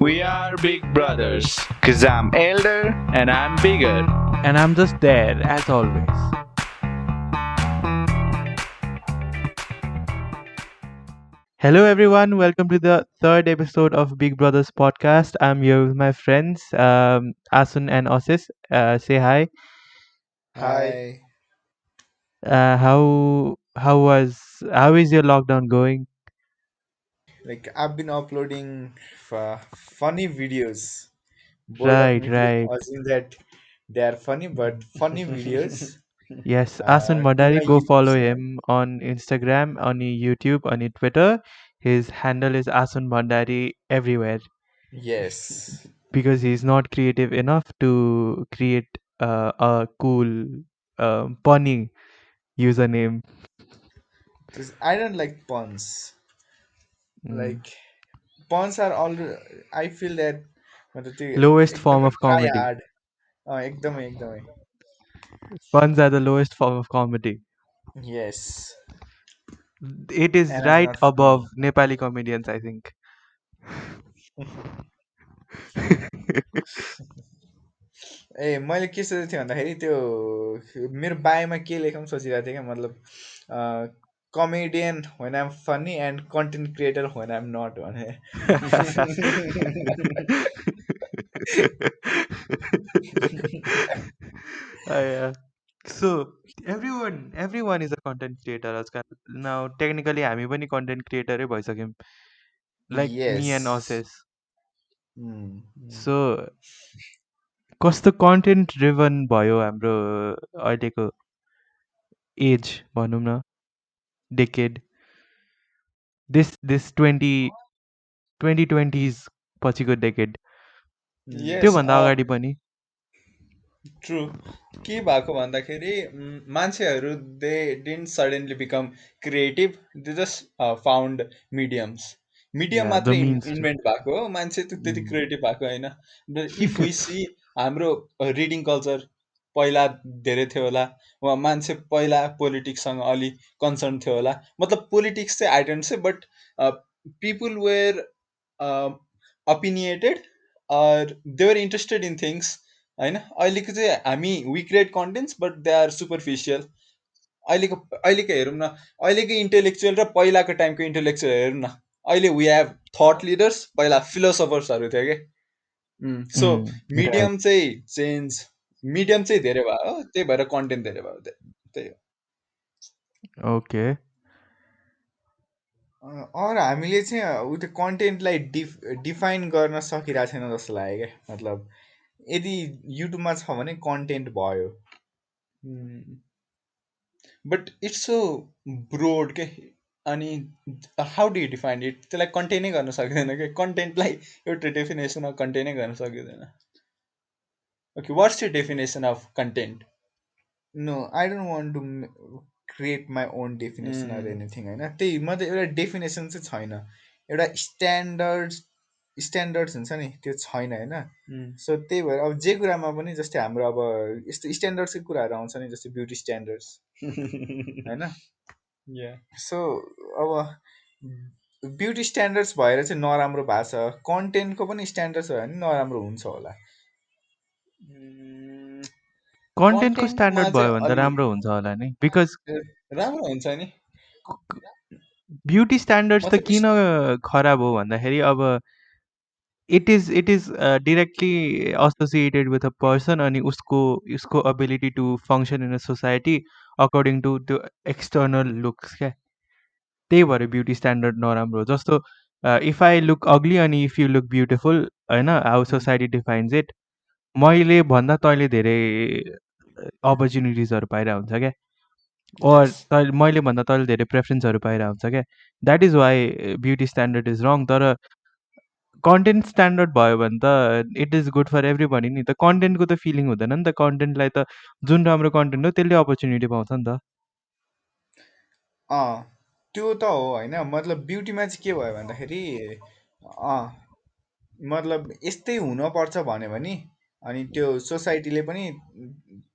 We are big brothers. Cause I'm elder and I'm bigger. And I'm just there, as always. Hello, everyone. Welcome to the third episode of Big Brothers podcast. I'm here with my friends, Asun and Osis. Say hi. Hi. Hi. How is your lockdown going? Like I've been uploading funny videos. Bold of Right, me to right. assume that they are funny, but funny videos Yes, Asun to my Madari, go YouTube follow channel. him on Instagram, on YouTube, on Twitter. His handle is Asun Madari everywhere Yes, because he's not creative enough to create a cool, punny username. because I don't like puns. Mm. Like puns are all. I feel that मतलब त्यो Lowest form एकदमै of try comedy. hard. एकदमै. Puns are the lowest form of comedy. Yes, It is and I'm right not above funny. Nepali comedians, I think. ए मैले के सोचेको थिएँ भन्दाखेरि त्यो मेरो बायोमा के लेखौँ सोचिरहेको थिएँ क्या मतलब comedian when I'm funny and content creator when I'm not भने Yeah. So everyone is a content creator आजकल. Now technically हामी पनि content creator भइसक्यौँ. Like me and yes. Osis. Mm. So कस्तो content driven भयो हाम्रो अहिलेको एज भनौँ न डेकेड this 2020s पछिको डेकेड Yes, त्योभन्दा अगाडि पनि ट्रु के भएको भन्दाखेरि मान्छेहरू they didn't suddenly become creative they just found mediums medium yeah the मात्रै मिन्स टु इन्भेन्ट भएको हो मान्छे त्यति क्रिएटिभ भएको होइन इफ वी सी हाम्रो रिडिङ कल्चर पहिला धेरै थियो होला वा मान्छे पहिला पोलिटिक्ससँग अलि कन्सर्न थियो होला मतलब पोलिटिक्स चाहिँ I don't say but people were opinionated they were interested in things होइन अहिलेको चाहिँ हामी we create contents but they are superficial अहिलेको हेरौँ न अहिलेको इन्टेलेक्चुअल र पहिलाको टाइमको इन्टेलेक्चुअल हेरौँ न अहिले वी हेभ थट लिडर्स पहिला फिलोसफर्सहरू थियो क्या सो राइट मिडियम चाहिँ चेन्ज मिडियम चाहिँ धेरै भयो हो त्यही भएर कन्टेन्ट धेरै भयो त्यही हो ओके और हामीले चाहिँ उ त्यो कन्टेन्टलाई डिफाइन गर्न सकिरहेको छैन जस्तो लाग्यो क्या मतलब यदि युट्युबमा छ भने कन्टेन्ट भयो बट इट्स सो ब्रोड के अनि how do you define it त्यसलाई कन्टेनै गर्न सकिँदैन कि कन्टेन्टलाई एउटा डेफिनेसनमा कन्टेनै गर्न सकिँदैन okay what's your definition of content no I don't want to create my own definition or anything होइन त्यही मतलब एउटा डेफिनेसन चाहिँ छैन एउटा स्ट्यान्डर्ड्स हुन्छ नि त्यो छैन होइन सो त्यही भएर अब जे कुरामा पनि जस्तै हाम्रो अब यस्तो स्ट्यान्डर्ड्सकै कुराहरू आउँछ नि जस्तै ब्युटी स्ट्यान्डर्ड्स होइन या सो अब ब्युटी स्ट्यान्डर्ड्स भएर चाहिँ नराम्रो भएको छ कन्टेन्टको पनि स्ट्यान्डर्ड्स भयो भने नराम्रो हुन्छ होला कन्टेन्टको कन्टेन्टमा स्ट्यान्डर्ड चाहिँ भयो भने त अलि राम्रो हुन्छ होला नि बिकज राम्रो हुन्छ नि ब्युटी स्ट्यान्डर्ड्स त मतलब किन खराब हो भन्दाखेरि अब it is directly associated with a person अनि उसको ability to function in a society according to त्यो एक्सटर्नल लुक्स क्या त्यही भएर ब्युटी स्ट्यान्डर्ड नराम्रो हो जस्तो इफ आई लुक अग्ली अनि इफ यु लुक ब्युटिफुल होइन हाउ सोसाइटी डिफाइन्स इट मैले भन्दा तैँले धेरै अपर्च्युनिटिजहरू पाइरहेको हुन्छ क्या यस तैँले मैले भन्दा तैँले धेरै प्रेफरेन्सहरू पाइरहेको हुन्छ क्या that is why beauty standard is wrong तर कन्टेन्ट स्ट्यान्डर्ड भयो भने त it is good for everybody नि त कन्टेन्टको त फिलिङ हुँदैन नि त कन्टेन्टलाई त जुन राम्रो कन्टेन्ट हो त्यसले अपर्च्युनिटी पाउँछ नि त त्यो त हो होइन मतलब ब्युटीमा चाहिँ के भयो भन्दाखेरि अँ मतलब यस्तै हुनपर्छ भन्यो भने अनि त्यो सोसाइटीले पनि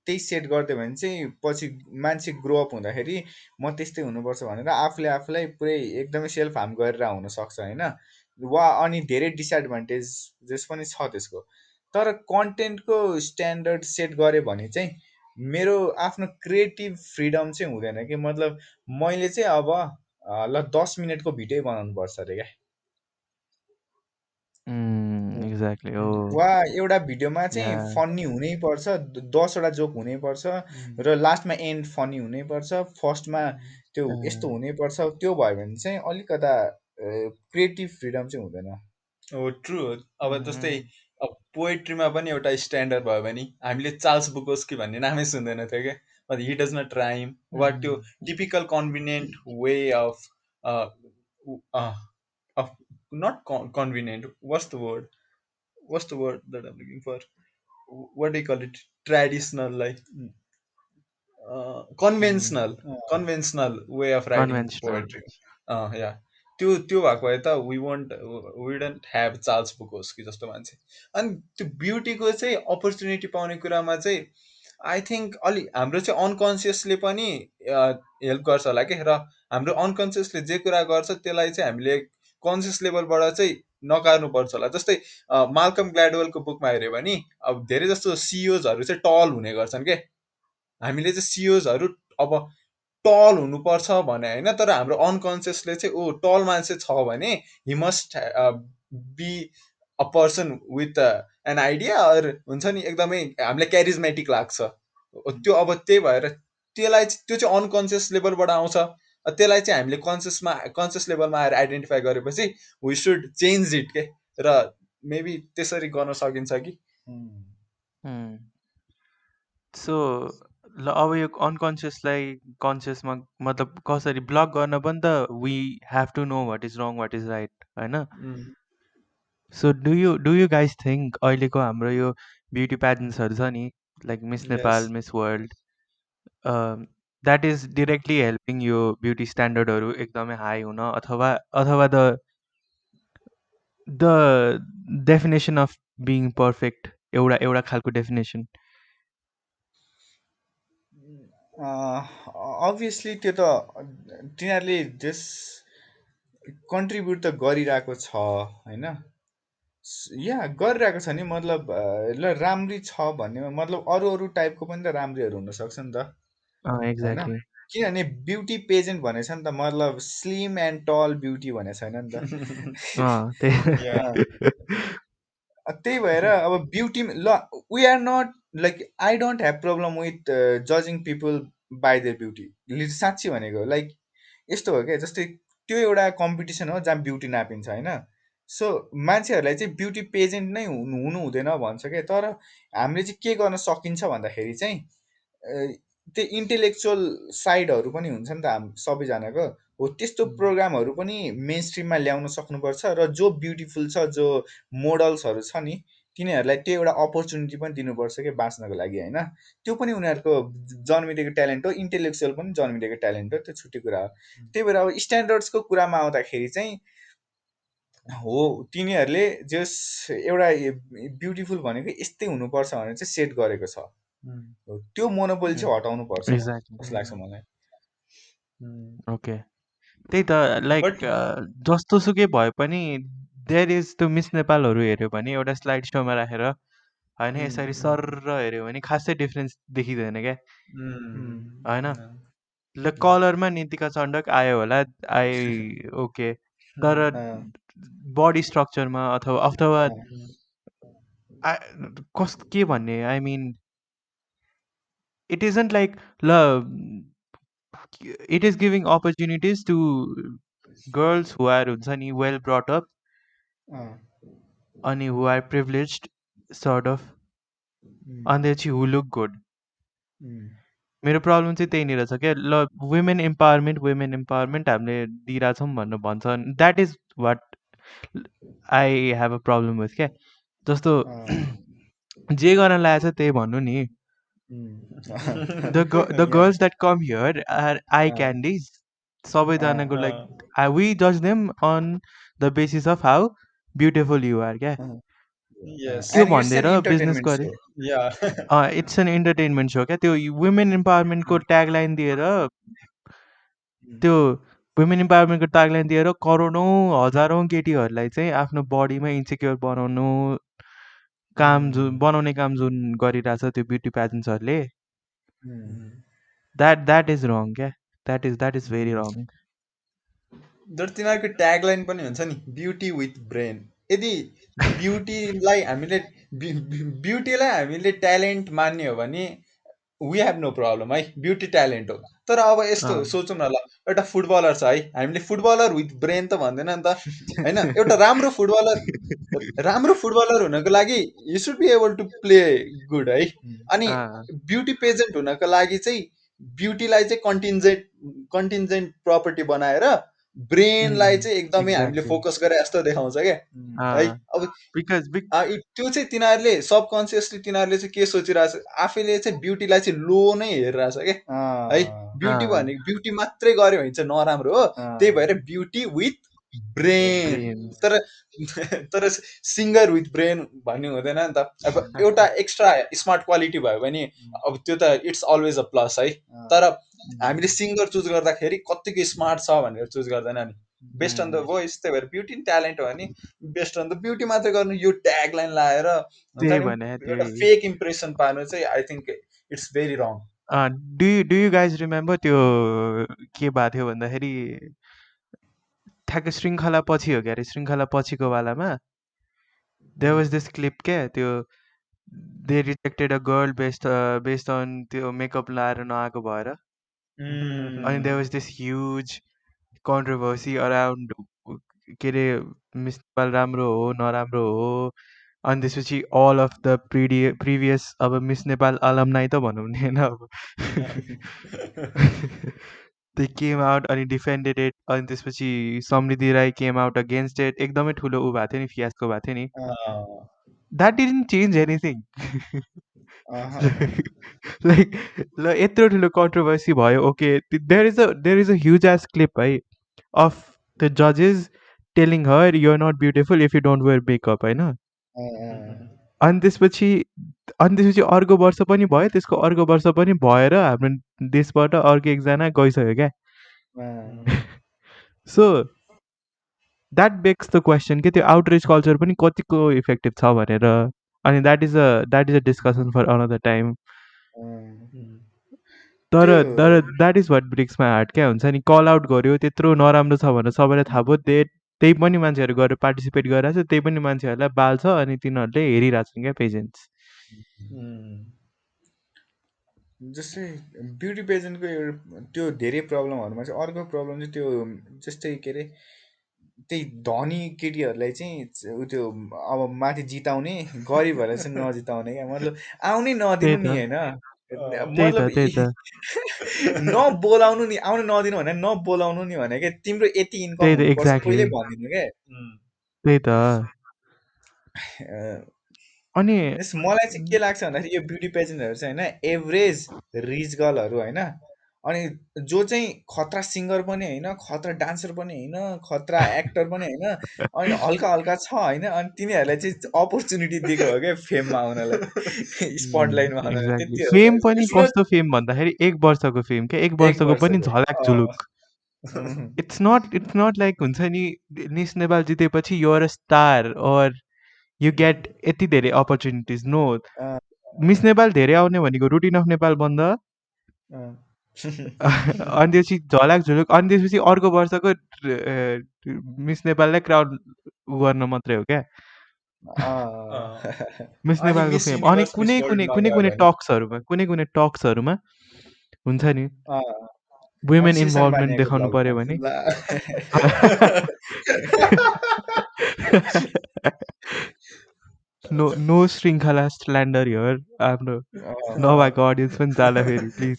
त्यही सेट गरिदियो भने चाहिँ पछि मान्छे ग्रोअप हुँदाखेरि म त्यस्तै हुनुपर्छ भनेर आफूले आफूलाई पुरै एकदमै सेल्फ हार्म गरेर हुनसक्छ होइन वा अनि धेरै डिसएडभान्टेजेस पनि छ त्यसको। तर कन्टेन्टको स्ट्यान्डर्ड सेट गऱ्यो भने चाहिँ मेरो आफ्नो क्रिएटिभ फ्रिडम चाहिँ हुँदैन कि मतलब मैले चाहिँ अब ल 10 मिनटको भिडियो बनाउनु पर्छ अरे क्या। एक्ज्याक्टली हो वा एउटा भिडियोमा चाहिँ या फन्नी हुनैपर्छ, 10वटा जोक हुनैपर्छ र लास्टमा एन्ड फन्नी हुनैपर्छ, फर्स्टमा त्यो यस्तो हुनैपर्छ। त्यो भयो भने चाहिँ अलिकता क्रिएटिभ फ्रिडम चाहिँ हुँदैन। हो ट्रु हो। अब जस्तै अब पोएट्रीमा पनि एउटा स्ट्यान्डर्ड भयो भने हामीले चार्ल्स बुकोस्की भन्ने नामै सुन्दैन थियो क्या, but he does not rhyme वा त्यो typical convenient way of of not convenient, what's the word that I'm looking for, what do you call it, traditional, like conventional conventional way of writing conventional poetry. Yeah, त्यो भएको भए त we don't have Charles बुकोस्की जस्तो मान्छे। अनि त्यो ब्युटीको चाहिँ opportunity पाउने कुरामा चाहिँ आई थिङ्क अलि हाम्रो चाहिँ अनकन्सियसले पनि हेल्प गर्छ होला कि, र हाम्रो अनकन्सियसले जे कुरा गर्छ त्यसलाई चाहिँ हामीले कन्सियस लेभलबाट चाहिँ नकार्नुपर्छ होला। जस्तै माल्कम ग्ल्याडवेलको बुकमा हेऱ्यो भने अब धेरै जस्तो सिइओजहरू चाहिँ टल हुने गर्छन् के, हामीले चाहिँ सिइओजहरू अब टल हुनुपर्छ भने होइन, तर हाम्रो अनकन्सियसले चाहिँ ओ टल मान्छे छ भने he must be a person with an idea, or हुन्छ नि एकदमै हामीलाई क्यारिजमेटिक लाग्छ त्यो। अब त्यही भएर त्यसलाई त्यो चाहिँ अनकन्सियस लेभलबाट आउँछ, त्यसलाई चाहिँ हामीले कन्सियस लेभलमा आएर आइडेन्टिफाई गरेपछि वी सुड चेन्ज इट के, र मेबी त्यसरी गर्न सकिन्छ कि। सो ल अब यो अनकन्सियसलाई कन्सियसमा मतलब कसरी ब्लक गर्न पनि त we have to know what is wrong what is right होइन। So do you guys think अहिलेको हाम्रो यो ब्युटी प्याजेन्ट्सहरू छ नि like miss Nepal miss world that is directly helping यो ब्युटी स्ट्यान्डर्डहरू एकदमै हाई हुन, अथवा the definition of being perfect एउटा खालको डेफिनेसन। अभियसली त्यो त तिनीहरूले कन्ट्रिब्युट त गरिरहेको छ होइन, या गरिरहेको छ नि, मतलब ल राम्री छ भन्ने मतलब अरू टाइपको पनि त राम्रीहरू हुनसक्छ नि त होइन। एक्ज्याक्टली किनभने ब्युटी पेजेन्ट भनेछ नि त, मतलब स्लिम एन्ड टल ब्युटी भनेको छैन नि त। त्यही भएर अब ब्युटी ल we are not like I don't have problem with जजिङ पिपल बाई देयर ब्युटी। साँच्ची भनेको लाइक यस्तो हो क्या, जस्तै त्यो एउटा कम्पिटिसन हो जहाँ ब्युटी नापिन्छ होइन। सो मान्छेहरूलाई चाहिँ ब्युटी पेजेन्ट नै हुनु हुँदैन भन्छ क्या, तर हामीले चाहिँ के गर्न सकिन्छ भन्दाखेरि चाहिँ त्यो इन्टेलेक्चुअल साइडहरू पनि हुन्छ नि त सबैजनाको हो, त्यस्तो प्रोग्रामहरू पनि मेन स्ट्रिममा ल्याउन सक्नुपर्छ। र जो ब्युटिफुल छ, जो मोडल्सहरू छ नि, तिनीहरूलाई त्यो एउटा अपर्च्युनिटी पनि दिनुपर्छ कि बाँच्नको लागि होइन। त्यो पनि उनीहरूको जन्मिदिएको ट्यालेन्ट हो, इन्टेलेक्चुअल पनि जन्मिदिएको ट्यालेन्ट हो, त्यो छुट्टै कुरा हो। त्यही भएर अब स्ट्यान्डर्ड्सको कुरामा आउँदाखेरि चाहिँ हो, तिनीहरूले जस एउटा ब्युटिफुल भनेको यस्तै हुनुपर्छ भनेर चाहिँ सेट गरेको छ, त्यो मोनोपोली चाहिँ हटाउनु पर्छ जस्तो लाग्छ मलाई। ओके त्यही त लाइक जस्तोसुकै भए पनि देयर इज त्यो मिस नेपालहरू हेऱ्यो भने एउटा स्लाइड सोमा राखेर होइन यसरी सर हेऱ्यो भने खासै डिफ्रेन्स देखिँदैन क्या होइन। ल कलरमा नितिका चण्डक आयो होला ओके, तर बडी स्ट्रक्चरमा अथवा के भन्ने I mean it isn't like ल it is giving opportunities to girls who are हुन्छ नि वेल ब्रट अप अनि who are privileged sort of, अनि त्यसपछि हु लुक गुड। मेरो प्रब्लम चाहिँ त्यहीँनिर छ क्या, ल वुमेन इम्पावरमेन्ट हामीले दिइरहेछौँ भनेर भन्छ, that is what I have a problem with क्या। जस्तो जे गर्न लागेको छ त्यही भन्नु नि। The girls that come here are eye candies, सबैजनाको लाइक वी जज them on the basis of how beautiful you are क्या। त्यो भनिदिएर बिजनेस गरे इट्स एन इन्टरटेनमेन्ट सो क्या। त्यो वुमेन इम्पावरमेन्टको ट्याग लाइन दिएर त्यो वुमेन इम्पावरमेन्टको ट्यागलाइन दिएर करोडौँ हजारौँ केटीहरूलाई चाहिँ आफ्नो बडीमा इन्सेक्योर बनाउनु बनाउने काम जुन गरिरहेछ त्यो ब्युटी प्याजेन्ट्सहरूले द्याट इज रङ क्या द्याट इज भेरी रङ तर तिनीहरूको ट्यागलाइन पनि हुन्छ नि ब्युटी विथ ब्रेन यदि ब्युटीलाई हामीले ट्यालेन्ट मान्ने हो भने वी हेभ नो प्रब्लम है ब्युटी ट्यालेन्ट हो तर अब यस्तो सोचौँ न ल एउटा फुटबलर छ है हामीले फुटबलर विथ ब्रेन त भन्दैन नि त होइन एउटा राम्रो फुटबलर हुनको लागि you should be able to play good है अनि ब्युटी पेजेन्ट हुनको लागि चाहिँ ब्युटीलाई चाहिँ कन्टिन्जेन्ट प्रपर्टी बनाएर ब्रेनलाई चाहिँ एकदमै हामीले फोकस गरे जस्तो देखाउँछ क्या है अब त्यो चाहिँ तिनीहरूले सबकन्सियसली तिनीहरूले चाहिँ के सोचिरहेछ आफैले चाहिँ ब्युटीलाई चाहिँ लो नै हेरिरहेछ क्या है ब्युटी भनेको ब्युटी मात्रै गऱ्यो भने चाहिँ नराम्रो हो त्यही भएर ब्युटी विथ ब्रेन तर सिङ्गर विथ ब्रेन भन्ने हुँदैन नि त अब एउटा एक्स्ट्रा स्मार्ट क्वालिटी भयो भने अब त्यो त इट्स अलवेज अ प्लस है तर हामीले सिङ्गर चुज गर्दाखेरि कतिको स्मार्ट छ भनेर चुज गर्दैन नि बेस्ड अन द भोइस त्यही भएर ब्युटी ट्यालेन्ट हो भने बेस्ड अन द ब्युटी मात्रै गर्नु यो ट्याग लाइन लाएर एउटा फेक इम्प्रेसन पार्नु चाहिँ I think it's very wrong do you guys remember त्यो के भएको थियो भन्दाखेरि ठ्याक्क श्रृङ्खला पछि हो क्या अरे श्रृङ्खला पछिको वालामा देयर वाज दिस क्लिप क्या त्यो they rejected a girl based on त्यो मेकअप लाएर नआएको भएर अनि there was this huge controversy around के अरे मिस नेपाल राम्रो हो नराम्रो हो अनि त्यसपछि अल अफ द प्रिभियस अब मिस नेपाल अलमनाइ त भनौँ नि होइन अब दे केम आउट अनि डिफेन्डेड इट अनि त्यसपछि Samriddhi Rai came out against it एकदमै ठुलो ऊ भएको थियो नि फियासको भएको थियो नि that didn't change anything like ल यत्रो ठुलो कन्ट्रोभर्सी भयो okay there is a huge as clip है अफ द जजेस telling her you're not beautiful if you don't wear makeup होइन अनि त्यसपछि अर्को वर्ष पनि भयो त्यसको अर्को वर्ष पनि भएर हाम्रो देशबाट अर्को एकजना गइसक्यो क्या so that begs the question के त्यो आउटरिच कल्चर पनि कतिको इफेक्टिभ छ भनेर अनि that is a discussion for another time तर that is what breaks my heart क्या हुन्छ नि कल आउट गर्यो त्यत्रो नराम्रो छ भनेर सबैलाई थाहा भयो त्यही पनि मान्छेहरू गएर पार्टिसिपेट गरिरहेको छ त्यही पनि मान्छेहरूलाई बाल्छ अनि तिनीहरूले हेरिरहेको छन् क्या पेजेन्ट्स जस्तै ब्युटी पेजेन्टको त्यो धेरै प्रब्लमहरूमा चाहिँ अर्को प्रब्लम चाहिँ त्यो जस्तै के अरे त्यही धनी केटीहरूलाई चाहिँ त्यो अब माथि जिताउने गरिबहरूलाई चाहिँ नजिताउने क्या मतलब आउनै नदिनु नि होइन मतलब नबोलाउनु नि आउनु नदिनु भने नबोलाउनु नि भने क्या तिम्रो यति इन्कम हुनुपर्छ पहिल्यै भनिदिनु क्या त्यही त अनि मलाई चाहिँ के लाग्छ भन्दाखेरि यो ब्युटी पेजेन्टहरू चाहिँ होइन एभरेज रिच गर्लहरू होइन अनि जो चाहिँ खतरा सिङ्गर पनि होइन खतरा डान्सर पनि होइन खतरा एक्टर पनि होइन अनि हल्का हल्का छ होइन अनि तिनीहरूलाई चाहिँ अपर्च्युनिटी दिएको हो क्या फेममा आउनलाई स्पटलाइटमा आउनलाई फेम पनि कस्तो फेम भन्दाखेरि 1 वर्षको फेम क्या 1 वर्षको पनि झलक झुलुक इट्स नट लाइक हुन्छ नि मिस नेपाल जितेपछि you're a star or you get यति धेरै अपर्च्युनिटिज नो मिस नेपाल धेरै आउने भनेको रुटिन अफ नेपाल बन्द अनि त्यसपछि झलाक झुलुक अनि त्यसपछि अर्को वर्षको मिस नेपाललाई क्राउड गर्न मात्रै हो क्या मिस नेपालको फेम अनि कुनै टक्सहरूमा हुन्छ नि वुमेन इन्भल्भमेन्ट देखाउनु पर्यो भने नो श्रृङ्खला स्ल्यान्डर हियर आफ्नो नभएको अडियन्स पनि जाला फेरि प्लिज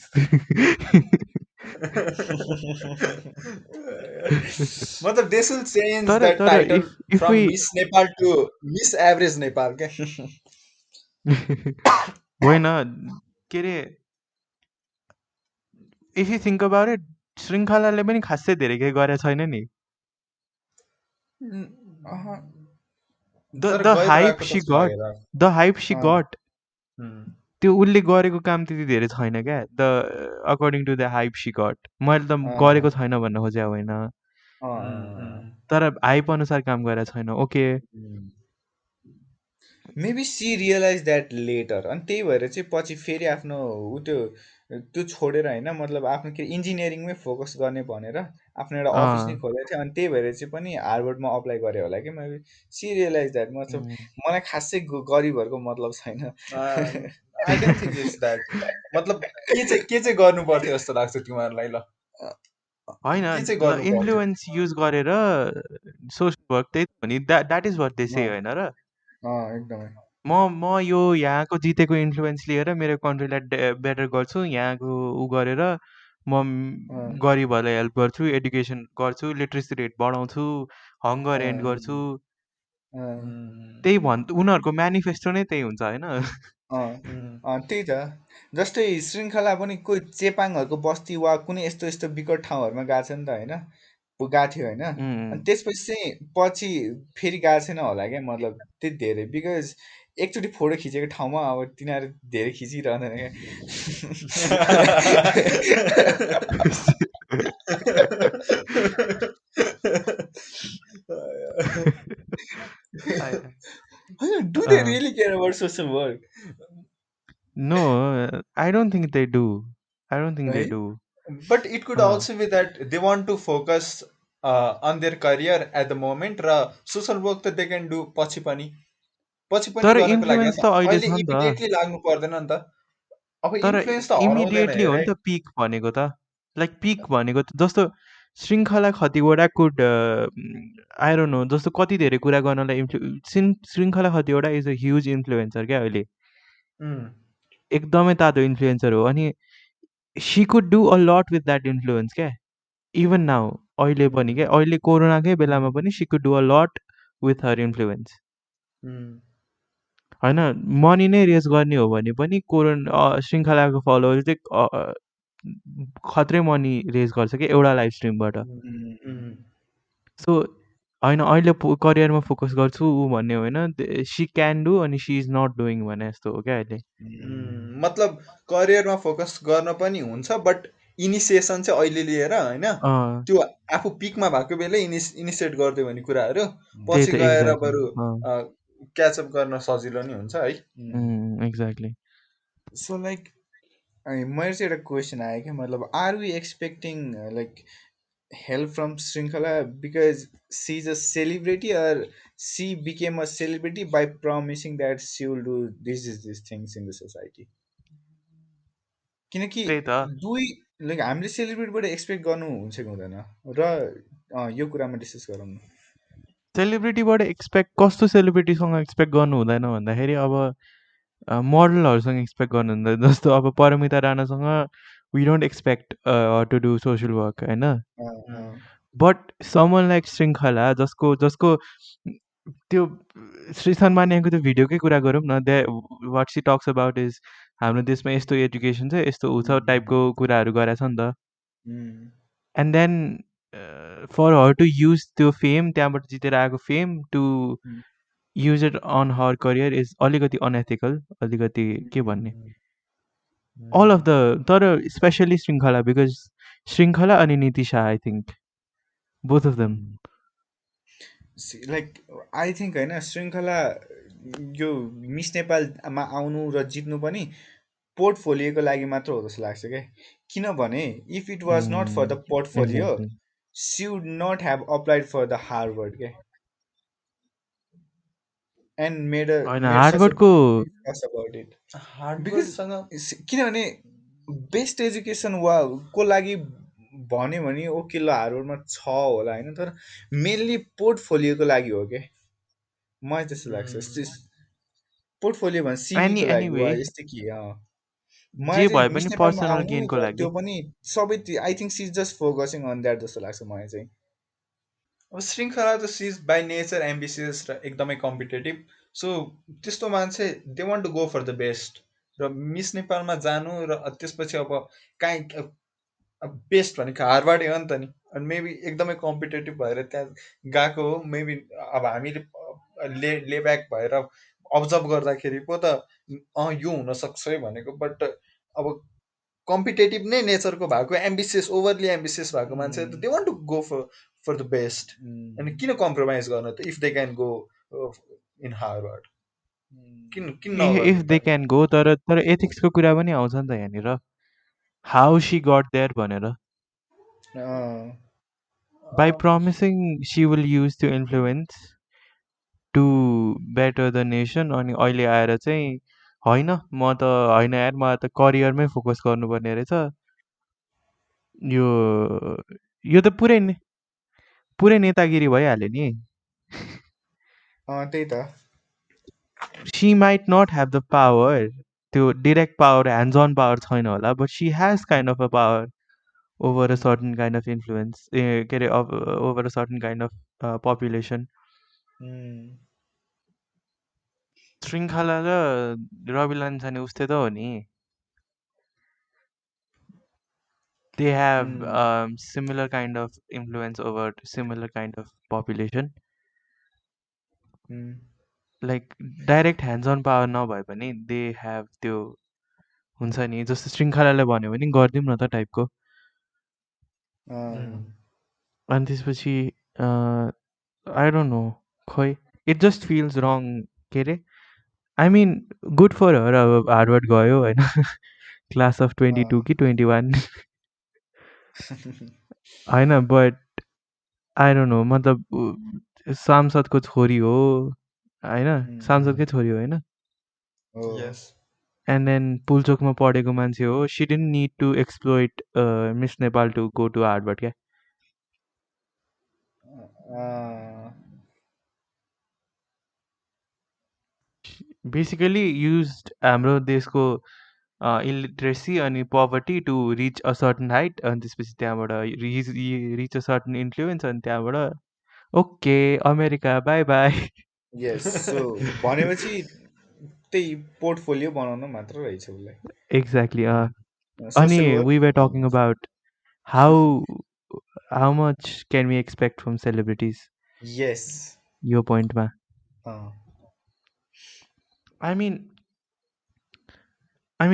मतलब this will change the title from Miss Nepal to Miss Average Nepal के होइन के अरे if you think about it श्रृङ्खलाले पनि खासै धेरै केही गरेको छैन नि the hype she got त्यो उसले गरेको काम त्यति धेरै छैन क्या according to the hype she got मैले त गरेको छैन भन्न खोजे होइन तर हाइप अनुसार काम गरेको छैन okay maybe she realise that later अनि त्यही भएर चाहिँ पछि फेरि आफ्नो ऊ त्यो छोडेर होइन मतलब आफ्नो के इन्जिनियरिङमै फोकस गर्ने भनेर आफ्नो एउटा अफिस नै खोलेको थियो अनि त्यही भएर चाहिँ पनि हार्वर्डमा अप्लाई गरे होला कि मेबी सी रियलाइज द्याट मतलब मलाई खासै गरिबहरूको मतलब छैन I don't think it's that मतलब के चाहिँ गर्नु पर्थ्यो जस्तो लाग्छ तिमीहरूलाई ल होइन के चाहिँ गर्नु पर्थ्यो इन्फ्लुएन्स युज गरेर सोसियल वर्क त्यही त हो नि द्याट इज वाट दे से होइन र एकदमै म यो यहाँको जितेको इन्फ्लुएन्स लिएर मेरो कन्ट्रीलाई बेटर गर्छु यहाँको ऊ गरेर म गरिबहरूलाई हेल्प गर्छु एडुकेसन गर्छु लिट्रेसी रेट बढाउँछु हङ्गर एन्ड गर्छु त्यही उनीहरूको म्यानिफेस्टो नै त्यही हुन्छ होइन त्यही त जस्तै श्रृङ्खला पनि कोही चेपाङहरूको बस्ती वा कुनै यस्तो यस्तो विकट ठाउँहरूमा गएको छ नि त होइन गएको थियो होइन अनि त्यसपछि चाहिँ पछि फेरि गएको छैन होला क्या मतलब त्यति धेरै बिकज एकचोटि फोटो खिचेको ठाउँमा अब तिनीहरू धेरै खिचिरहँदैन क्या Do they really care about social work? No, I don't think they do. I don't think they Right? do. But it could also be that they want to focus on their career at the moment र social work त they can do पछि पनि तर गर्नको लागि influence त अहिले अहिले छ नि त इमिडिएटली लाग्नु पर्दैन नि त अब तर इन्फ्लुएन्स त हराउँदैन इमिडिएटली हो हेर नि त पिक भनेको त लाइक पिक भनेको त जस्तो Shrinkhala Khatiwada could I don't know जस्तो कति धेरै कुरा गर्नलाई Shrinkhala Khatiwada is a huge influencer क्या अहिले एकदमै तातो इन्फ्लुएन्सर हो अनि she could do a lot with that influence क्या इभन नाउ अहिले पनि क्या अहिले कोरोनाकै बेलामा पनि she could do a lot with her influence होइन मनी नै रेज गर्ने हो भने पनि श्रृङ्खलाको फलोवर चाहिँ खत्रै मनी रेज गर्छ कि एउटा लाइभ स्ट्रिमबाट सो होइन अहिले करियरमा फोकस गर्छु ऊ भन्ने होइन सी क्यान डु अनि सी इज नट डुइङ भने जस्तो हो क्या अहिले मतलब करियरमा फोकस गर्न पनि हुन्छ बट इनिसिएसन चाहिँ अहिले लिएर होइन त्यो आफू पिकमा भएको बेलै इनिसिएट गरिदियो भने कुराहरू पछि गएर बरु क्याचअप गर्न सजिलो नि हुन्छ है एक्ज्याक्टली सो लाइक मेरो चाहिँ एउटा क्वेसन आयो क्या मतलब are we expecting like help from Shrinkhala because she's a celebrity or she became a celebrity by promising that she will do these things in the society. किनकि दुई like हामीले सेलिब्रेटबाट expect गर्नु हुन्छ कि हुँदैन र यो कुरामा डिस्कस गरौँ न सेलिब्रिटीबाट एक्सपेक्ट कस्तो सेलिब्रिटीसँग एक्सपेक्ट गर्नु हुँदैन भन्दाखेरि अब मोडलहरूसँग एक्सपेक्ट गर्नु हुँदैन जस्तो अब परमिता राणासँग we don't expect to do social work होइन बट समन लाइक श्रृङ्खला जसको त्यो श्री सन्मानियाको त्यो भिडियोकै कुरा गरौँ न they what she talks about is हाम्रो देशमा यस्तो एजुकेसन छ यस्तो ऊ छ टाइपको कुराहरू गरेछ नि त and then for her to use त्यो फेम त्यहाँबाट जितेर आएको fame to use it on her career is अलिकति अनएथिकल अलिकति के भन्ने अल अफ द तर स्पेसली श्रृङ्खला बिकज श्रृङ्खला अनि Nitisha I think both of them like I think होइन श्रृङ्खला यो मिस नेपालमा आउनु र जित्नु पनि पोर्टफोलियोको लागि मात्र हो जस्तो लाग्छ क्या किनभने if it was not for the portfolio she would not have applied for the Harvard क्या एन्ड मेड हार्वर्डको अबाउट इट किनभने बेस्ट एजुकेसन वा को लागि भन्यो भने ओके ल हार्वर्डमा छ होला होइन तर मेनली पोर्टफोलियोको लागि हो क्या मलाई त्यस्तो लाग्छ पोर्टफोलियो भने सिभीको लागि वा यस्तै के मलाई चाहिँ मिस नेपालमा आउनु र त्यो पनि सबै I think she is just focusing on that जस्तो लाग्छ मलाई चाहिँ अब श्रृङ्खला त she is by nature ambitious र एकदमै कम्पिटेटिभ सो त्यस्तो मान्छे they want to go for the best र मिस नेपालमा जानु र त्यसपछि अब काहीँ बेस्ट भनेको हार्वर्डै हो नि त नि अनि मेबी एकदमै कम्पिटेटिभ भएर त्यहाँ गएको हो मेबी अब हामीले लेब्याक भएर अब्जर्भ गर्दाखेरि पो त यो हुनसक्छ है भनेको। बट अब कम्पिटेटिभ नै नेचरको भएको, एम्बिसियस, ओभरली एम्बिसियस भएको मान्छे they want to go for the best. अनि किन कम्प्रोमाइज गर्न त if they can go in Harvard, किन किन इफ नगर्ने दे त? क्यान गो, तर एथिक्सको कुरा पनि आउँछ नि त यहाँनिर, हाउ सी गट देयर भनेर। By promising she will use to influence to better the nation, अनि अहिले आएर चाहिँ होइन म त होइन यार, मलाई त करियरमै फोकस गर्नुपर्ने रहेछ, यो यो त पुरै नेतागिरी भइहाल्यो नि। त्यही त। She might not have the power, त्यो direct power, hands on power छैन होला, but she has kind of a power over a certain kind of influence, के अरे over a certain kind of population. Shrinkhala र रवि लान्छाने उस्तै त हो नि, they have similar kind of influence over similar kind of population, like direct hands on power नभए पनि they have त्यो हुन्छ नि, जस्तो श्रृङ्खलाले भन्यो भने गरिदिउँ न त टाइपको। अनि त्यसपछि आई डोन्ट नो, खोइ इट जस्ट फिल्स रङ, के अरे आई मिन गुड फर हर, अब हार्वर्ड गयो होइन, क्लास अफ 22 कि 21 होइन, बट आई डोन्ट नो, मतलब सांसदको छोरी हो होइन, सांसदकै छोरी हो होइन, यस एन्ड देन पुलचोकमा पढेको मान्छे हो, she didn't need to exploit miss Nepal to go to Harvard क्या। बेसिकली युज्ड हाम्रो देशको इलिट्रेसी अनि poverty to reach a certain height, अनि त्यसपछि त्यहाँबाट रिच अ सर्टन इन्फ्लुएन्स, अनि त्यहाँबाट okay America bye bye. Yes, so भनेपछि त्यही पोर्टफोलियो बनाउन मात्र रहेछ उसलाई। एक्ज्याक्टली। अनि social we were talking work. About how much can we expect from celebrities yes, यो पोइन्टमा। आई मिन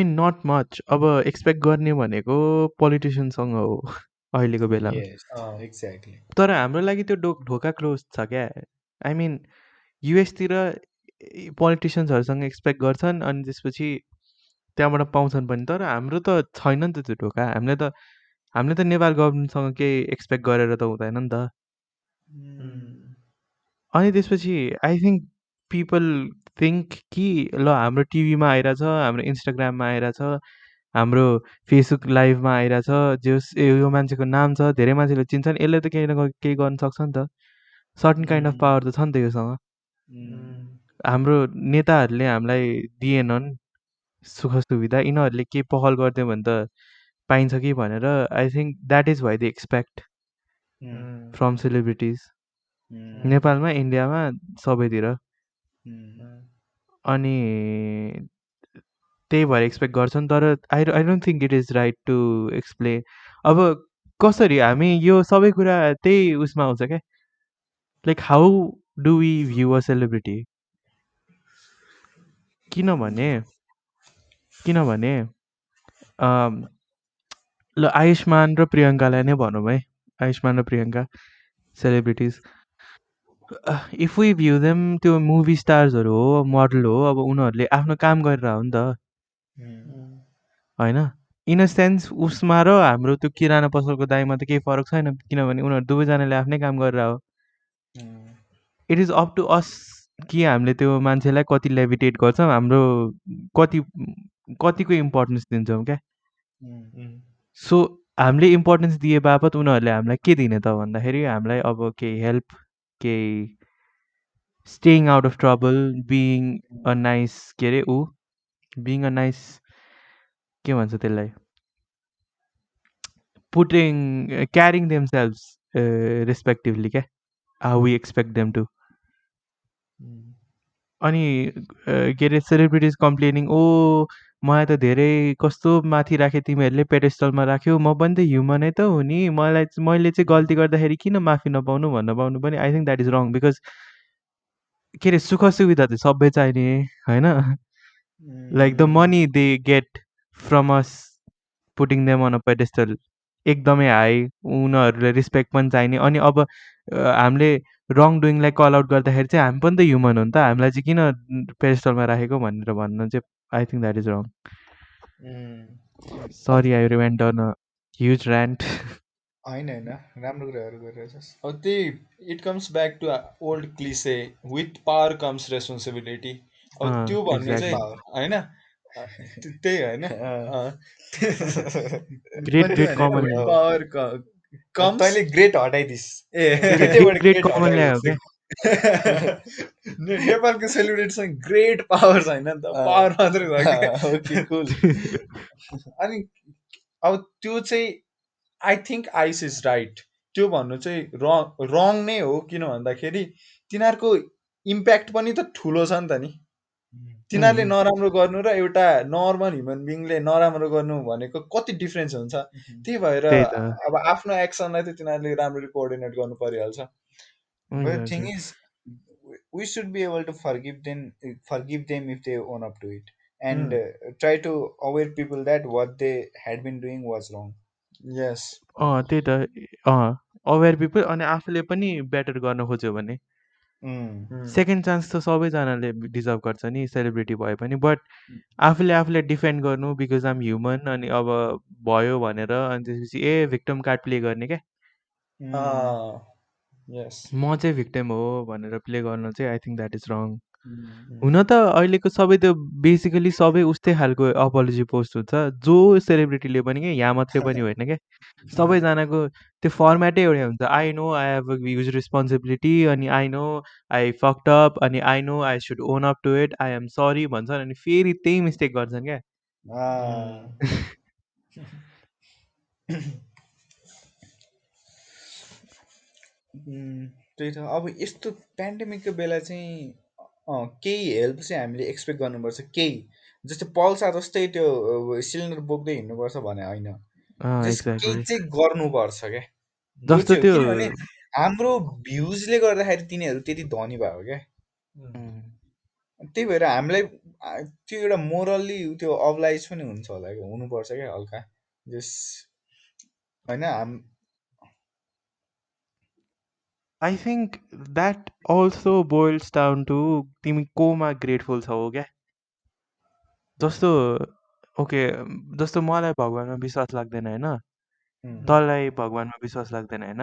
नट मच, अब एक्सपेक्ट गर्ने भनेको पोलिटिसियनसँग हो अहिलेको बेलामा। यस, एक्ज्याक्टली। तर हाम्रो लागि त्यो ढोका क्लोज छ क्या। आई मिन युएसतिर पोलिटिसियन्सहरूसँग एक्सपेक्ट गर्छन्, अनि त्यसपछि त्यहाँबाट पाउँछन् पनि, तर हाम्रो त छैन नि त त्यो ढोका। हामीले त नेपाल गभर्मेन्टसँग केही एक्सपेक्ट गरेर त हुँदैन नि त। अनि त्यसपछि आई थिङ्क पिपल थिङ्क कि ल हाम्रो टिभीमा आइरहेछ, हाम्रो इन्स्टाग्राममा आइरहेछ, हाम्रो फेसबुक लाइभमा आइरहेछ, यो मान्छेको नाम छ, धेरै मान्छेले चिन्छन्, यसले त केही न केही गर्न सक्छ नि त, सर्टन काइन्ड अफ पावर त छ नि त योसँग। हाम्रो नेताहरूले हामीलाई दिएनन् सुख सुविधा, यिनीहरूले केही पहल गरिदियो भने त पाइन्छ कि भनेर, I think that is why they expect from celebrities, नेपालमा, इन्डियामा, सबैतिर। अनि त्यही भएर एक्सपेक्ट गर्छन्, तर I don't think it is right to explain. अब कसरी हामी यो सबै कुरा त्यही उसमा आउँछ क्या, like how do we view a celebrity. किनभने ल आयुष्मान र प्रियङ्कालाई नै भनौँ है, आयुष्मान र Priyanka celebrities, if we view them त्यो मुभी स्टार्सहरू हो, मोडल हो, अब उनीहरूले आफ्नो काम गरेर हो नि त होइन। इन अ सेन्स उसमा र हाम्रो त्यो किराना पसलको दाइमा त केही फरक छैन, किनभने उनीहरू दुवैजनाले आफ्नै काम गरेर हो। It is up to us कि हामीले त्यो मान्छेलाई कति लेभिटेट गर्छौँ, हाम्रो कतिको इम्पोर्टेन्स दिन्छौँ क्या। सो हामीले इम्पोर्टेन्स दिए बापत उनीहरूले हामीलाई के दिने त भन्दाखेरि, हामीलाई अब केही हेल्प, केही staying out of trouble, being a nice, के अरे बिइङ अ नाइस, के भन्छ त्यसलाई, क्यारिङ देमसेल्भ्स रेस्पेक्टिभली क्या, how we expect them to. अनि के अरे सेलिब्रिटिज कम्प्लेनिङ, ओ मलाई त धेरै कस्तो माथि राख्यो तिमीहरूले, पेडेस्टलमा राख्यो, म पनि त ह्युमनै त हो नि, मैले चाहिँ गल्ती गर्दाखेरि किन माफी नपाउनु भन्न पाउनु पनि, I think that is wrong. Because के अरे सुख सुविधा चाहिँ सबै चाहिने होइन like the money they get from us putting them on a pedestal एकदमै हाई उनीहरूलाई रिस्पेक्ट पनि चाहिने अनि अब हामीले रङ डुइङलाई कल आउट गर्दाखेरि चाहिँ हामी पनि त ह्युमन हो नि त हामीलाई चाहिँ किन पेडेस्टलमा राखेको भनेर भन्न चाहिँ I think that is wrong sorry I went on a huge rant होइन होइन राम्रो कुराहरू गरिरहेछस् अब त्यही it comes back to old cliche with power comes responsibility अब त्यो भन्नु चाहिँ होइन त्यही होइन great great come on with power comes तैँले ग्रेट हटाइदिस् ग्रेट कमन ल्यायो क्या नेपालको सेलिब्रिटीसँग ग्रेट पावर छैन नि त पावर मात्रै छ ओके कुल अनि अब त्यो चाहिँ I think ice is right त्यो भन्नु चाहिँ रङ नै हो किन भन्दाखेरि तिनीहरूको इम्प्याक्ट पनि त ठुलो छ नि त नि तिनीहरूले नराम्रो गर्नु र एउटा नर्मल ह्युमन बिङले नराम्रो गर्नु भनेको कति डिफ्रेन्स हुन्छ त्यही भएर अब आफ्नो एक्सनलाई त तिनीहरूले राम्ररी कोअर्डिनेट गर्नु परिहाल्छ But the thing is, we should be able to forgive them if they own up to it, and try to aware people that what they had been doing was wrong. यस त्यही त अवेर people अनि आफूले पनि better गर्न खोज्यो भने second chance त सबैजनाले डिजर्भ गर्छ नि सेलिब्रिटी भए पनि बट आफूले डिफेन्ड गर्नु बिकज आम ह्युमन अनि अब भयो भनेर अनि त्यसपछि भिक्टम कार्ड प्ले गर्ने क्या म चाहिँ भिक्टिम हो भनेर प्ले गर्न चाहिँ आई थिङ्क द्याट इज रङ हुन त अहिलेको सबै त्यो बेसिकली सबै उस्तै खालको अपोलोजी पोस्ट हुन्छ जो सेलिब्रिटीले पनि क्या यहाँ मात्रै पनि होइन क्या सबैजनाको त्यो फर्मेटै एउटै हुन्छ I know I have huge responsibility अनि I know I fucked up अनि I know I should own up to it I am sorry भन्छन् अनि फेरि त्यही मिस्टेक गर्छन् क्या त्यही त अब यस्तो पेन्डेमिकको बेला चाहिँ केही हेल्प चाहिँ हामीले एक्सपेक्ट गर्नुपर्छ केही जस्तै पल्सा जस्तै त्यो सिलिन्डर बोक्दै हिँड्नुपर्छ भने होइन केही चाहिँ गर्नुपर्छ क्या जस्तो त्यो किनभने हाम्रो भ्युजले गर्दाखेरि तिनीहरू त्यति धनी भयो क्या त्यही भएर हामीलाई त्यो एउटा मोरल्ली त्यो अब्लाइज पनि हुन्छ होला क्या हुनुपर्छ क्या हल्का जस होइन I think that also boils down to तिमी कोमा ग्रेटफुल छौ क्या जस्तो ओके जस्तो मलाई भगवानमा विश्वास लाग्दैन होइन तँलाई भगवानमा विश्वास लाग्दैन होइन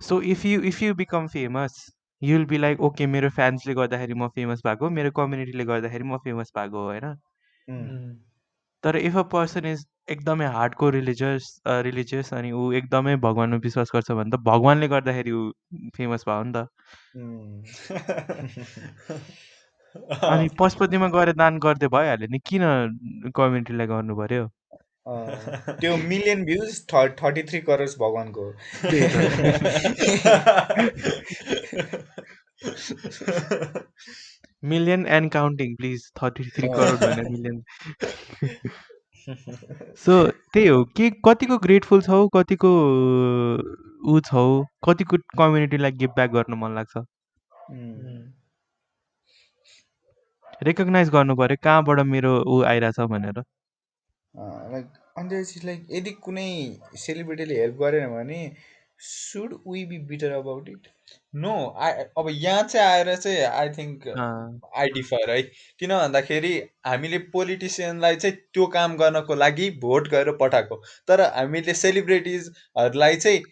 so if you become famous you will be like okay मेरो फ्यान्सले गर्दाखेरि म फेमस भएको मेरो कम्युनिटीले गर्दाखेरि म फेमस भएको हो होइन तर इफ अ पर्सन इज एकदमै हार्डको रिलिजियस अनि ऊ एकदमै भगवानमा विश्वास गर्छ भने त भगवानले गर्दाखेरि ऊ फेमस भयो नि त अनि पशुपतिमा गएर दान गर्दै भइहाल्यो नि किन कम्युनिटीलाई गर्नु पर्यो त्यो मिलियन भ्युज 33 करोड भगवानको million and counting please 33 crore भनेर मिलियन सो त्यही हो कि कतिको ग्रेटफुल छौ कतिको ऊ छौ कतिको कम्युनिटीलाई गिभ ब्याक गर्न मन लाग्छ रेकग्नाइज गर्नु पर्यो कहाँबाट मेरो ऊ आइरहेछ भनेर लाइक यदि कुनै सेलिब्रिटीले हेल्प गरेन भने should we be bitter about it no अब यहाँ चाहिँ आएर चाहिँ आई थिङ्क आई डिफर है किन भन्दाखेरि हामीले पोलिटिसियनलाई चाहिँ त्यो काम गर्नको लागि भोट गरेर पठाएको तर हामीले सेलिब्रिटिजहरूलाई चाहिँ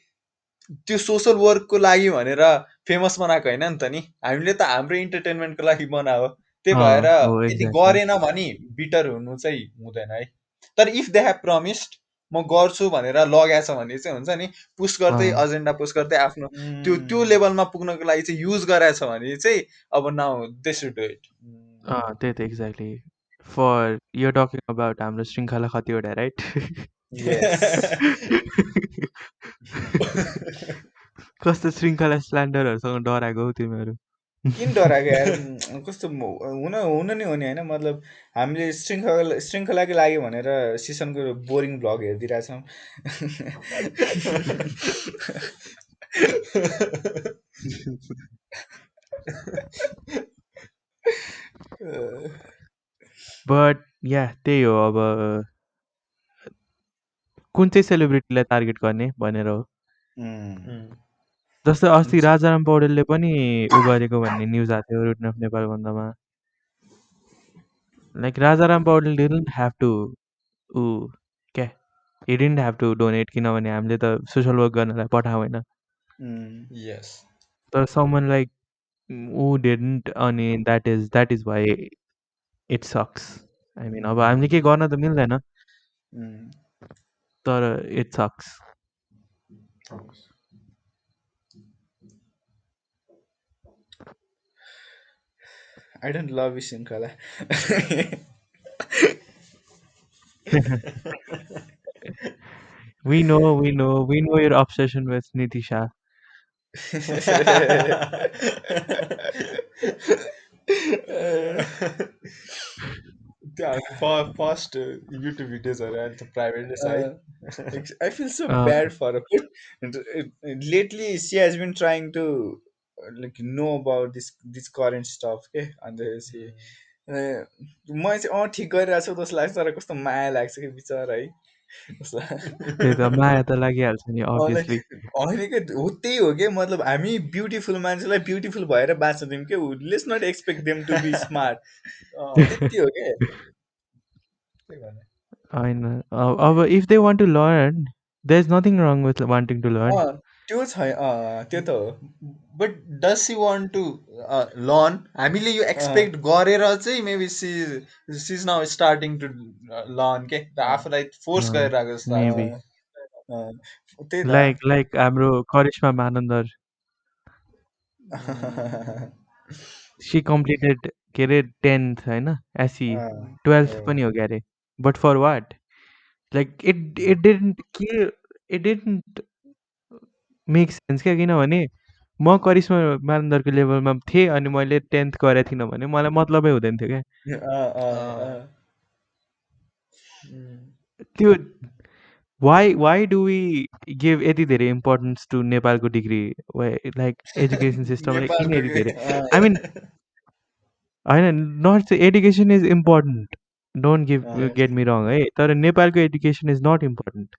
त्यो सोसल वर्कको लागि भनेर फेमस बनाएको होइन नि त नि हामीले त हाम्रो इन्टरटेनमेन्टको लागि बनायो त्यही भएर यदि गरेन भने बिटर हुनु चाहिँ हुँदैन है तर इफ दे हेभ प्रमिस्ड म गर्छु भनेर लगाएछ भने चाहिँ हुन्छ नि पुस गर्दै एजेन्डा पुस गर्दै आफ्नो त्यो लेभलमा पुग्नको लागि चाहिँ युज गराएछ भने चाहिँ अब now they should do it त्यही त exactly for you talking about हाम्रो श्रृङ्खला कतिवटा राइट कस्तो श्रृङ्खला स्ल्यान्डरहरूसँग डराएको हौ तिमीहरू किन डराएको यार कस्तो हुन नि हो नि होइन मतलब हामीले श्रृङ्खलाकै लागि भनेर सिजनको बोरिङ भ्लग हेरिदिइरहेछौँ बट या त्यही हो अब कुन चाहिँ सेलिब्रिटीलाई टार्गेट गर्ने भनेर हो। जस्तै अस्ति राजाराम पौडेलले पनि उ गरेको भन्ने न्युज आएको थियो रुटन अफ नेपाल भन्दामा। Like Rajaram Paudel didn't have to ऊ क्या he didn't have to donate किनभने हामीले त सोसल वर्क गर्नलाई पठाएको होइन। यस तर someone like who didn't अनि that is why it sucks. I mean अब हामीले केही गर्न त मिल्दैन तर it sucks. I don't love you, Shinkala. We know your obsession with Nitisha. त्यो फर्स्ट युट्युब भिडियोजहरू अहिले त प्राइभेट छ। I feel so bad for her. Lately, she has been trying to like know about this current stuff. Okay, and she म चाहिँ ठिक गरिरहेको छु जस्तो लाग्छ तर कस्तो माया लाग्छ कि बिचरा है त्यही त माया त लागिहाल्छ नि obviously. होइन के हो त्यही हो कि मतलब हामी ब्युटिफुल मान्छेलाई ब्युटिफुल भएर बाँच्न दिउँ के let's not expect them to be smart त्यति हो के होइन अब if they want to learn there's nothing wrong with wanting to learn. त्यो छैन त्यो त हो but does she want to learn हामीले यो एक्सपेक्ट गरेर चाहिँ maybe she is now starting to learn के आफूलाई फोर्स गरिरहेको जस्तो Maybe. त्यही त like हाम्रो करिश्मा मानन्दर she completed के अरे 10th होइन एसी 12th पनि हो क्या अरे but for what like it didn't make sense क्या किनभने म करिश्मा मानन्दरको लेभलमा थिएँ अनि मैले 10th गरेको थिइनँ भने मलाई मतलबै हुँदैन थियो क्या त्यो why do we give यति धेरै इम्पोर्टेन्स टु नेपालको डिग्री लाइक एजुकेसन सिस्टमलाई किन यति धेरै आई मिन होइन नट चाहिँ education is important don't get me wrong है तर नेपालको एडुकेसन इज नट इम्पोर्टेन्ट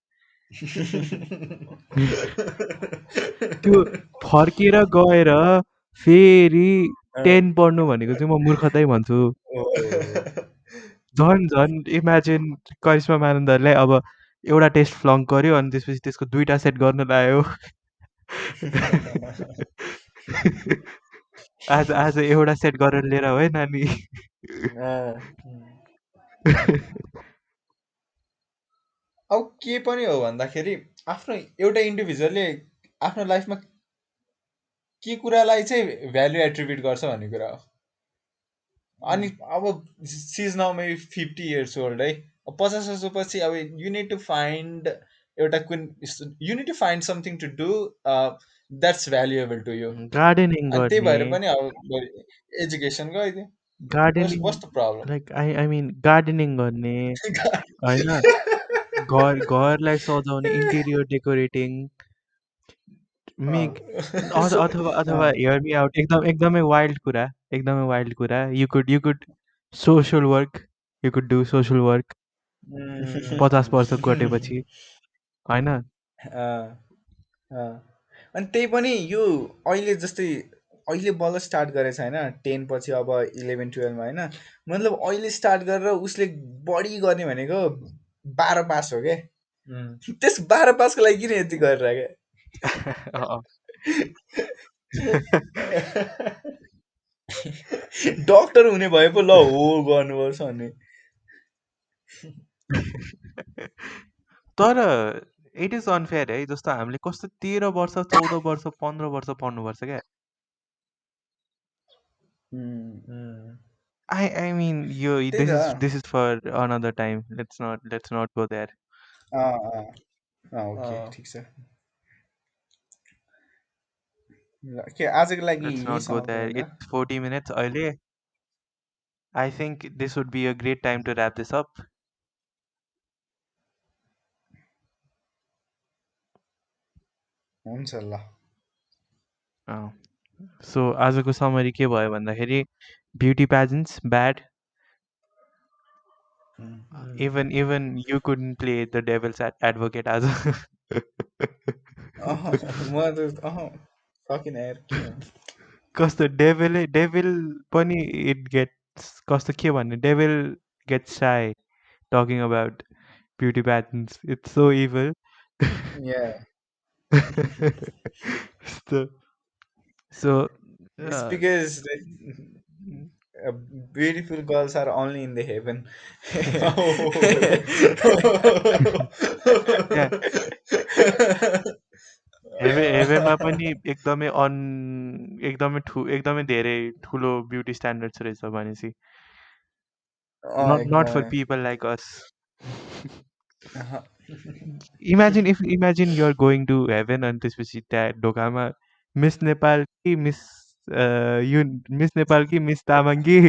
त्यो फर्केर गएर फेरि 10 पढ्नु भनेको चाहिँ म मूर्खतै भन्छु झन् इमेजिन करिश्मा मानन्दरलाई अब एउटा टेस्ट फ्लङ्क गर्यो अनि त्यसपछि त्यसको 2टा सेट गर्न लायो आज एउटा सेट गरेर लिएर है नानी अब के पनि हो भन्दाखेरि आफ्नो एउटा इन्डिभिजुअलले आफ्नो लाइफमा के कुरालाई चाहिँ भ्याल्यु एट्रिब्युट गर्छ भन्ने कुरा हो। अनि अब सिज नाउ मेबी 50 years old है 50 वर्षपछि अब यु निड टु फाइन्ड एउटा कुन you need to find something to do that's valuable to you gardening अनि त्यही भएर गर्ने पनि अब एजुकेसन गइदियो gardening what's the problem like I mean gardening गर्ने होइन घरलाई सजाउने इन्टेरियर डेकोरेटिङ मेक अथवा हेयर मी आउट एकदमै वाइल्ड कुरा you could social work you could do social work 50 वर्ष कटेपछि होइन अनि त्यही पनि यो अहिले जस्तै अहिले बल्ल स्टार्ट गरेछ होइन 10 पछि अब 11 12मा होइन मतलब अहिले स्टार्ट गरेर उसले बढी गर्ने भनेको 12 पास हो क्या त्यस 12 पासको लागि किन यति गरेर क्या डक्टर हुने भए पो ल हो गर्नुपर्छ भन्ने तर इट इज अनफेयर है जस्तो हामीले कस्तो 13 वर्ष 14 वर्ष 15 वर्ष पढ्नुपर्छ क्या I mean यो this is for another time let's not go there okay ठिक छ के आजको लागि let's not go there it's 40 minutes अहिले I think this would be a great time to wrap this up हुन्छ ल सो आजको समरी के भयो भन्दाखेरि beauty pageants bad even you couldn't play the devil's advocate आज म त सकिनँ यार किन कस्तो डेभिल पनि इट गेट्स कस्तो के भन्ने डेभिल गेट्स साई talking about beauty pageants it's so evil या so It's because beautiful girls are only in the heaven. Yeah. हेभेनमा पनि एकदमै धेरै ठुलो ब्युटी स्ट्यान्डर्ड्स रहेछ भनेपछि not for एकदमै people like us. Imagine you're going to heaven and त्यसपछि त्यहाँ ढोकामा मिस नेपाल कि मिस नेपाल कि मिस तामाङ कि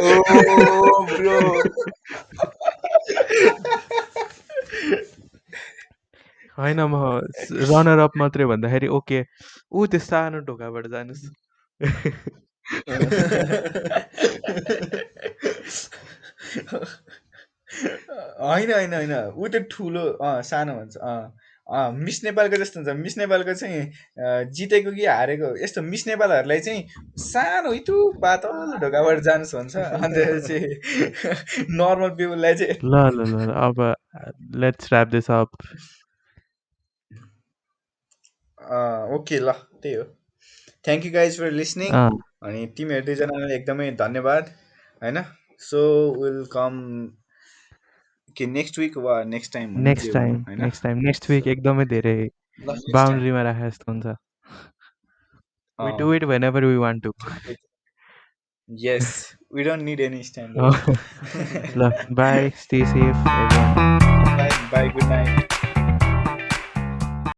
Oh, bro. होइन म रनर अप मात्रै भन्दाखेरि ओके ऊ त्यो सानो ढोकाबाट जानुहोस् होइन ऊ त ठुलो सानो भन्छ मिस नेपालको जस्तो हुन्छ मिस नेपालको चाहिँ जितेको कि हारेको यस्तो मिस नेपालहरूलाई चाहिँ सानो इटु पातलो ढोकाबाट जानुहोस् भन्छ अन्त चाहिँ नर्मल पिपललाई चाहिँ ल अब let's wrap this up okay ल त्यही हो thank you guys for listening अनि तिमीहरू दुईजनालाई एकदमै धन्यवाद होइन सो विल कम के नेक्स्ट विक वा नेक्स्ट टाइम नेक्स्ट विक एकदमै धेरै बााउन्ड्रीमा राखे जस्तो हुन्छ we do it whenever we want to yes we don't need any standard bye stay safe everyone bye good night